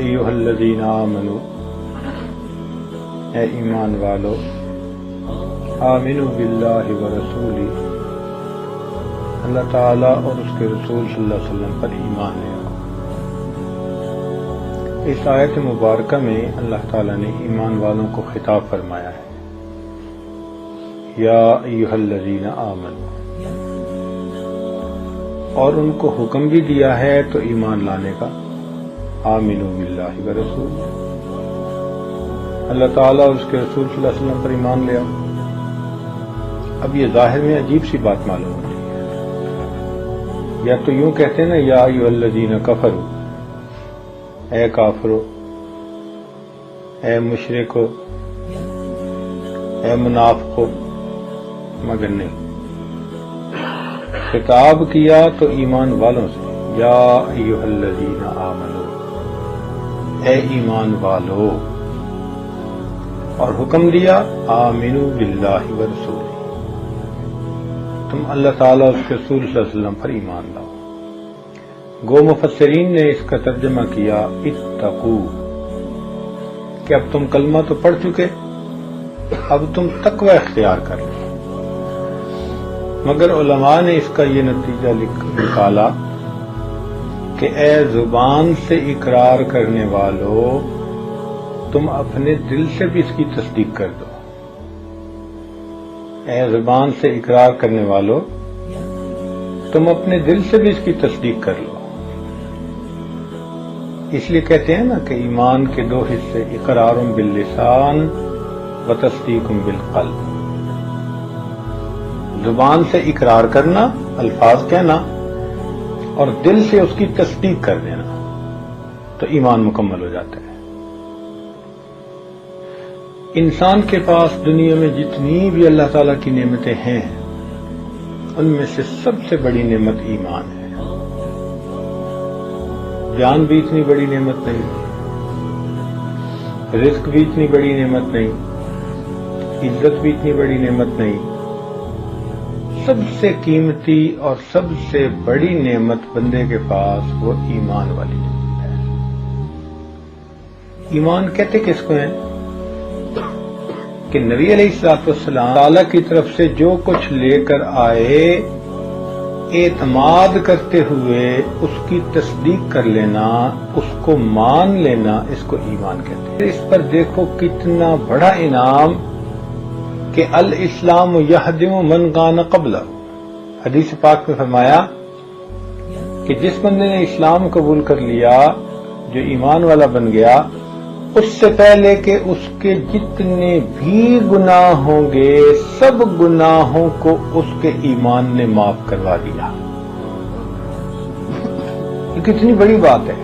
ایھا الذین آمنوا، اے ایمان والو، آمنوا باللہ ورسولہ، اللہ تعالیٰ اور اس کے رسول صلی اللہ علیہ وسلم پر ایمان لے آؤ۔ اس آیت مبارکہ میں اللہ تعالیٰ نے ایمان والوں کو خطاب فرمایا ہے، یا ایھا الذین آمنوا، اور ان کو حکم بھی دیا ہے تو ایمان لانے کا، آمنوا باللہ ورسول، اللہ تعالیٰ اور اس کے رسول صلی اللہ علیہ وسلم پر ایمان لے آؤ۔ اب یہ ظاہر میں عجیب سی بات معلوم ہوتی ہے، یا تو یوں کہتے ہیں نا، یا ایھا الذین کفروا، اے کافرو، اے مشرکو، اے منافقو، مگر نہیں، خطاب کیا تو ایمان والوں سے، یا ایھا الذین آمنوا، اے ایمان والو، اور حکم دیا آمنوا باللہ ورسولہ، تم اللہ تعالیٰ اور اس کے رسول صلی اللہ علیہ وسلم پر ایمان لاؤ۔ گو مفسرین نے اس کا ترجمہ کیا اتقوا، کہ اب تم کلمہ تو پڑھ چکے، اب تم تقوی اختیار کر لو۔ مگر علماء نے اس کا یہ نتیجہ نکالا کہ اے زبان سے اقرار کرنے والو، تم اپنے دل سے بھی اس کی تصدیق کر دو۔ اے زبان سے اقرار کرنے والو، تم اپنے دل سے بھی اس کی تصدیق کر لو۔ اس لیے کہتے ہیں نا کہ ایمان کے دو حصے، اقرار باللسان و تصدیق بالقلب، زبان سے اقرار کرنا، الفاظ کہنا، اور دل سے اس کی تصدیق کر دینا، تو ایمان مکمل ہو جاتا ہے۔ انسان کے پاس دنیا میں جتنی بھی اللہ تعالیٰ کی نعمتیں ہیں، ان میں سے سب سے بڑی نعمت ایمان ہے۔ جان بھی اتنی بڑی نعمت نہیں، رزق بھی اتنی بڑی نعمت نہیں، عزت بھی اتنی بڑی نعمت نہیں، سب سے قیمتی اور سب سے بڑی نعمت بندے کے پاس وہ ایمان والی نعمت ہے۔ ایمان کہتے کس کو ہیں؟ کہ نبی علیہ الصلوۃ والسلام تعالیٰ کی طرف سے جو کچھ لے کر آئے، اعتماد کرتے ہوئے اس کی تصدیق کر لینا، اس کو مان لینا، اس کو ایمان کہتے ہیں۔ اس پر دیکھو کتنا بڑا انعام کہ الاسلام یہدم من کان قبلہ، حدیث پاک میں فرمایا کہ جس بندے نے اسلام قبول کر لیا، جو ایمان والا بن گیا، اس سے پہلے کہ اس کے جتنے بھی گناہ ہوں گے، سب گناہوں کو اس کے ایمان نے معاف کروا دیا۔ یہ کتنی بڑی بات ہے۔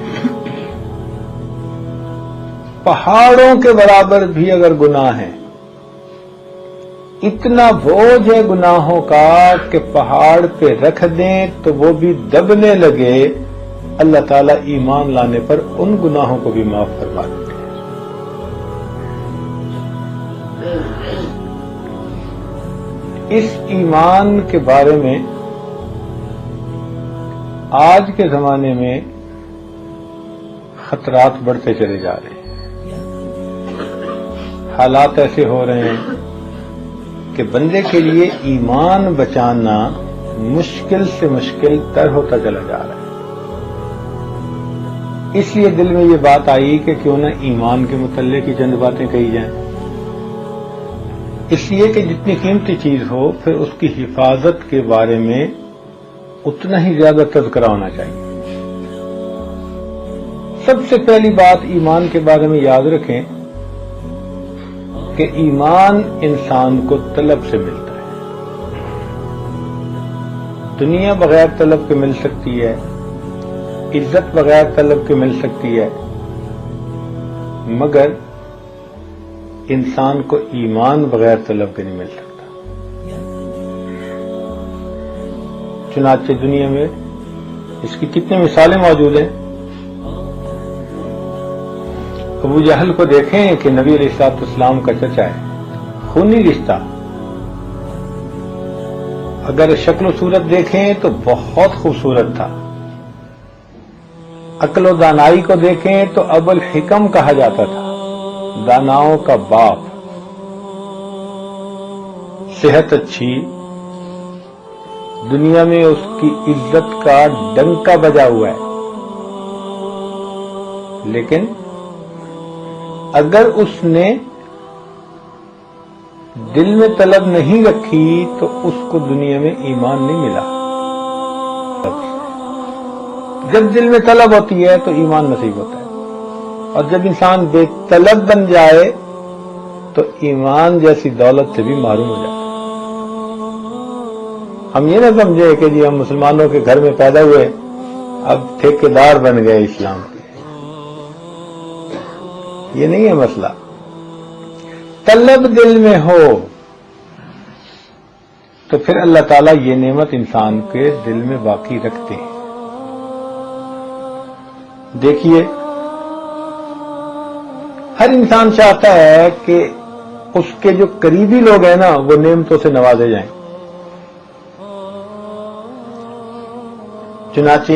پہاڑوں کے برابر بھی اگر گناہ ہیں، اتنا بوجھ ہے گناہوں کا کہ پہاڑ پہ رکھ دیں تو وہ بھی دبنے لگے، اللہ تعالیٰ ایمان لانے پر ان گناہوں کو بھی معاف فرما دیتے ہیں۔ اس ایمان کے بارے میں آج کے زمانے میں خطرات بڑھتے چلے جا رہے ہیں۔ حالات ایسے ہو رہے ہیں کہ بندے کے لیے ایمان بچانا مشکل سے مشکل تر ہوتا چلا جا رہا ہے۔ اس لیے دل میں یہ بات آئی کہ کیوں نہ ایمان کے متعلق کی چند باتیں کہی جائیں، اس لیے کہ جتنی قیمتی چیز ہو پھر اس کی حفاظت کے بارے میں اتنا ہی زیادہ تذکرہ ہونا چاہیے۔ سب سے پہلی بات ایمان کے بارے میں یاد رکھیں کہ ایمان انسان کو طلب سے ملتا ہے۔ دنیا بغیر طلب کے مل سکتی ہے، عزت بغیر طلب کے مل سکتی ہے، مگر انسان کو ایمان بغیر طلب کے نہیں مل سکتا۔ چنانچہ دنیا میں اس کی کتنی مثالیں موجود ہیں۔ ابو جہل کو دیکھیں کہ نبی علیہ الصلوۃ والسلام کا چچا ہے، خونی رشتہ، اگر شکل و صورت دیکھیں تو بہت خوبصورت تھا، عقل و دانائی کو دیکھیں تو ابو الحکم کہا جاتا تھا، داناؤں کا باپ. صحت اچھی، دنیا میں اس کی عزت کا ڈنکا بجا ہوا ہے، لیکن اگر اس نے دل میں طلب نہیں رکھی تو اس کو دنیا میں ایمان نہیں ملا. جب دل میں طلب ہوتی ہے تو ایمان نصیب ہوتا ہے، اور جب انسان بے طلب بن جائے تو ایمان جیسی دولت سے بھی محروم ہو جائے. ہم یہ نہ سمجھے کہ جی ہم مسلمانوں کے گھر میں پیدا ہوئے اب ٹھیکیدار بن گئے اسلام کے. یہ نہیں ہے مسئلہ. طلب دل میں ہو تو پھر اللہ تعالیٰ یہ نعمت انسان کے دل میں باقی رکھتے ہیں. دیکھیے، ہر انسان چاہتا ہے کہ اس کے جو قریبی لوگ ہیں نا وہ نعمتوں سے نوازے جائیں. چنانچہ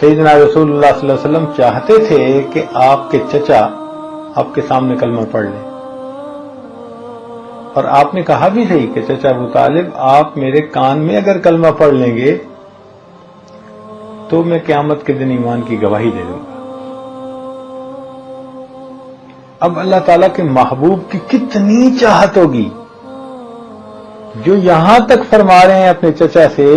سیدنا رسول اللہ صلی اللہ علیہ وسلم چاہتے تھے کہ آپ کے چچا آپ کے سامنے کلمہ پڑھ لیں، اور آپ نے کہا بھی صحیح کہ چچا ابو طالب آپ میرے کان میں اگر کلمہ پڑھ لیں گے تو میں قیامت کے دن ایمان کی گواہی دے دوں گا. اب اللہ تعالیٰ کے محبوب کی کتنی چاہت ہوگی جو یہاں تک فرما رہے ہیں اپنے چچا سے،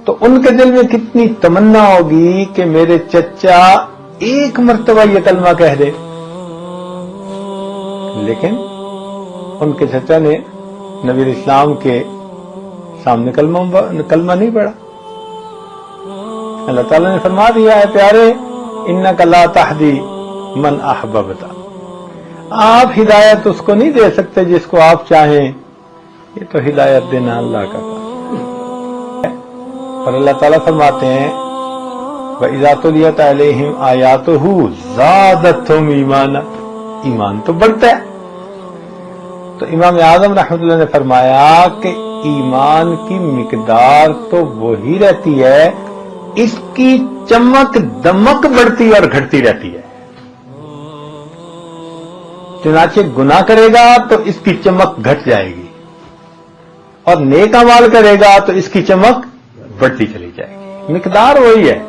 تو ان کے دل میں کتنی تمنا ہوگی کہ میرے چچا ایک مرتبہ یہ کلمہ کہہ دے. لیکن ان کے چچا نے نبی اسلام کے سامنے کلمہ نہیں پڑھا. اللہ تعالیٰ نے فرما دیا ہے پیارے، انک لا تہدی من احببت، آپ ہدایت اس کو نہیں دے سکتے جس کو آپ چاہیں، یہ تو ہدایت دینا اللہ کا کام ہے. اور اللہ تعالیٰ فرماتے ہیں وَإِذَا تُلِيَتْ عَلَيْهِمْ آيَاتُهُ زَادَتْهُمْ ایمانا، ایمان تو بڑھتا ہے. تو امام اعظم رحمۃ اللہ نے فرمایا کہ ایمان کی مقدار تو وہی رہتی ہے، اس کی چمک دمک بڑھتی اور گھٹتی رہتی ہے. چنانچہ گناہ کرے گا تو اس کی چمک گھٹ جائے گی، اور نیک اعمال کرے گا تو اس کی چمک بڑھتی چلی جائے گی. مقدار وہی ہے.